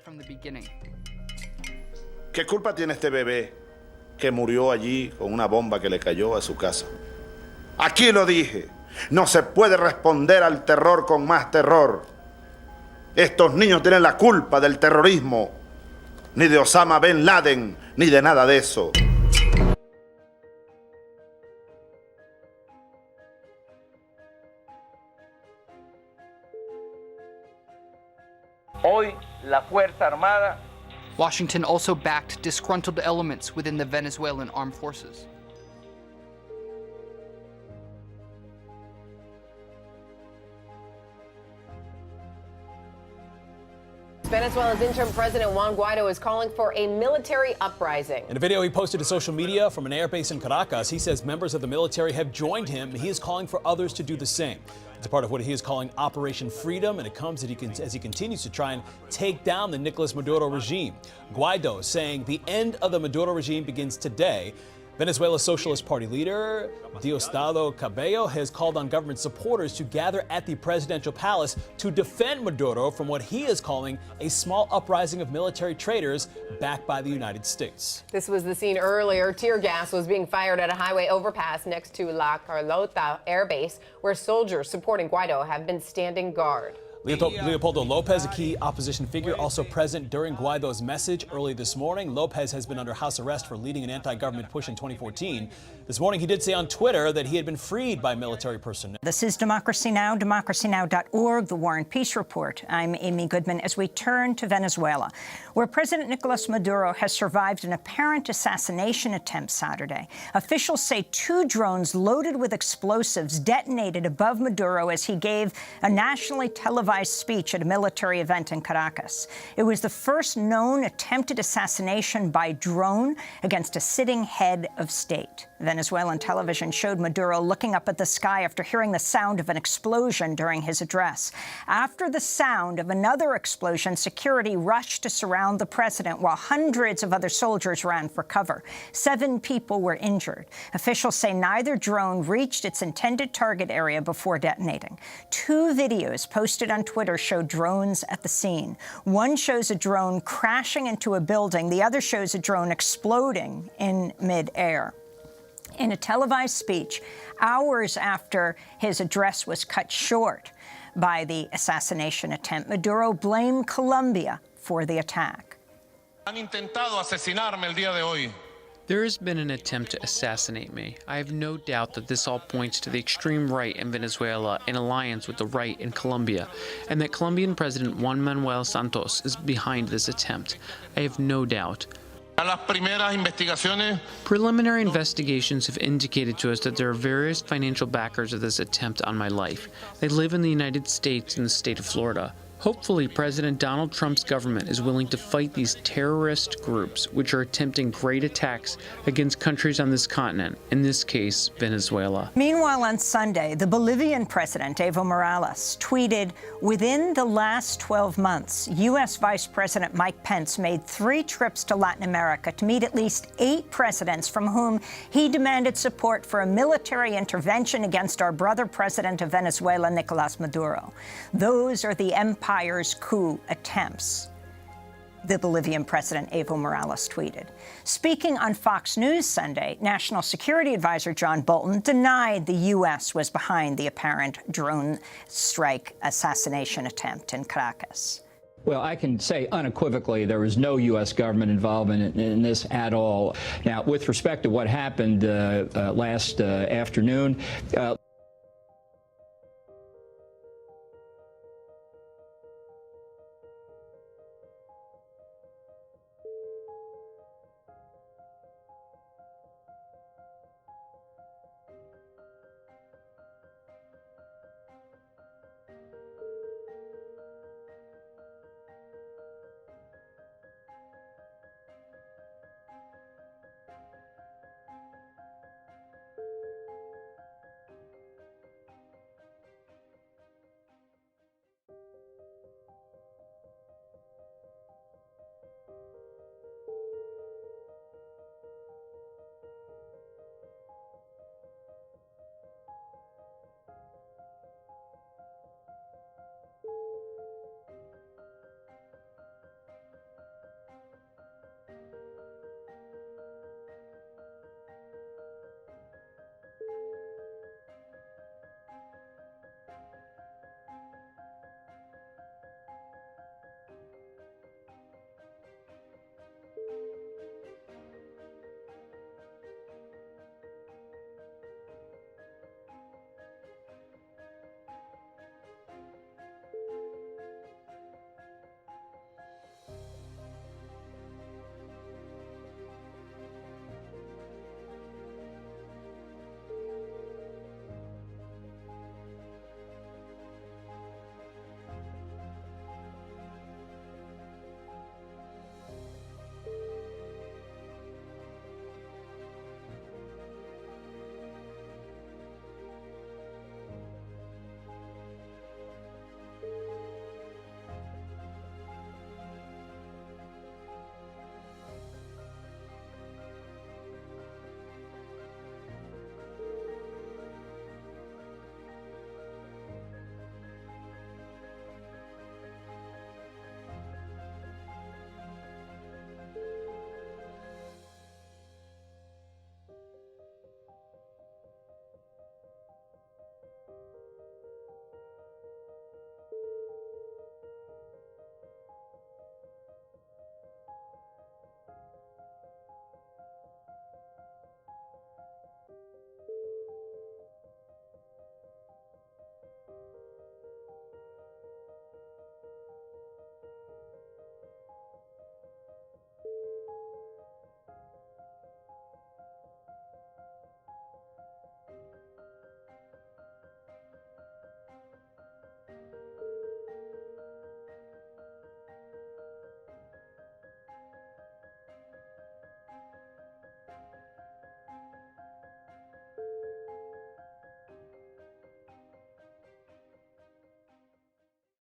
from the beginning. ¿Qué culpa tiene este bebé que murió allí con una bomba que le cayó a su casa? Aquí lo dije, no se puede responder al terror con más terror. Estos niños tienen la culpa del terrorismo, ni de Osama Bin Laden, ni de nada de eso. Hoy la Fuerza Armada. Washington also backed disgruntled elements within the Venezuelan armed forces. Venezuela's interim president Juan Guaido is calling for a military uprising. In a video he posted to social media from an airbase in Caracas, he says members of the military have joined him. He is calling for others to do the same. It's a part of what he is calling Operation Freedom, and it comes as he continues to try and take down the Nicolas Maduro regime. Guaido saying the end of the Maduro regime begins today. Venezuela's Socialist Party leader, Diosdado Cabello, has called on government supporters to gather at the presidential palace to defend Maduro from what he is calling a small uprising of military traitors backed by the United States. This was the scene earlier. Tear gas was being fired at a highway overpass next to La Carlota Air Base, where soldiers supporting Guaido have been standing guard. Leopoldo Lopez, a key opposition figure, also present during Guaido's message early this morning. Lopez has been under house arrest for leading an anti-government push in 2014. This morning, he did say on Twitter that he had been freed by military personnel. This is Democracy Now!, democracynow.org, the War and Peace Report. I'm Amy Goodman as we turn to Venezuela, where President Nicolas Maduro has survived an apparent assassination attempt Saturday. Officials say 2 drones loaded with explosives detonated above Maduro as he gave a nationally televised speech at a military event in Caracas. It was the first known attempted assassination by drone against a sitting head of state. Venezuelan television showed Maduro looking up at the sky after hearing the sound of an explosion during his address. After the sound of another explosion, security rushed to surround the president while hundreds of other soldiers ran for cover. 7 people were injured. Officials say neither drone reached its intended target area before detonating. 2 videos posted on Twitter show drones at the scene. One shows a drone crashing into a building. The other shows a drone exploding in midair. In a televised speech, hours after his address was cut short by the assassination attempt, Maduro blamed Colombia for the attack. Han intentado asesinarme el día de hoy. There has been an attempt to assassinate me. I have no doubt that this all points to the extreme right in Venezuela in alliance with the right in Colombia, and that Colombian President Juan Manuel Santos is behind this attempt. I have no doubt. Preliminary investigations have indicated to us that there are various financial backers of this attempt on my life. They live in the United States and the state of Florida. Hopefully, President Donald Trump's government is willing to fight these terrorist groups which are attempting great attacks against countries on this continent, in this case, Venezuela. Meanwhile, on Sunday, the Bolivian president, Evo Morales, tweeted, within the last 12 months, U.S. Vice President Mike Pence made 3 trips to Latin America to meet at least 8 presidents from whom he demanded support for a military intervention against our brother president of Venezuela, Nicolas Maduro. Those are the empire's coup attempts, the Bolivian president Evo Morales tweeted. Speaking on Fox News Sunday, National Security Advisor John Bolton denied the U.S. was behind the apparent drone strike assassination attempt in Caracas. Well, I can say unequivocally there was no U.S. government involvement in this at all. Now, with respect to what happened last afternoon,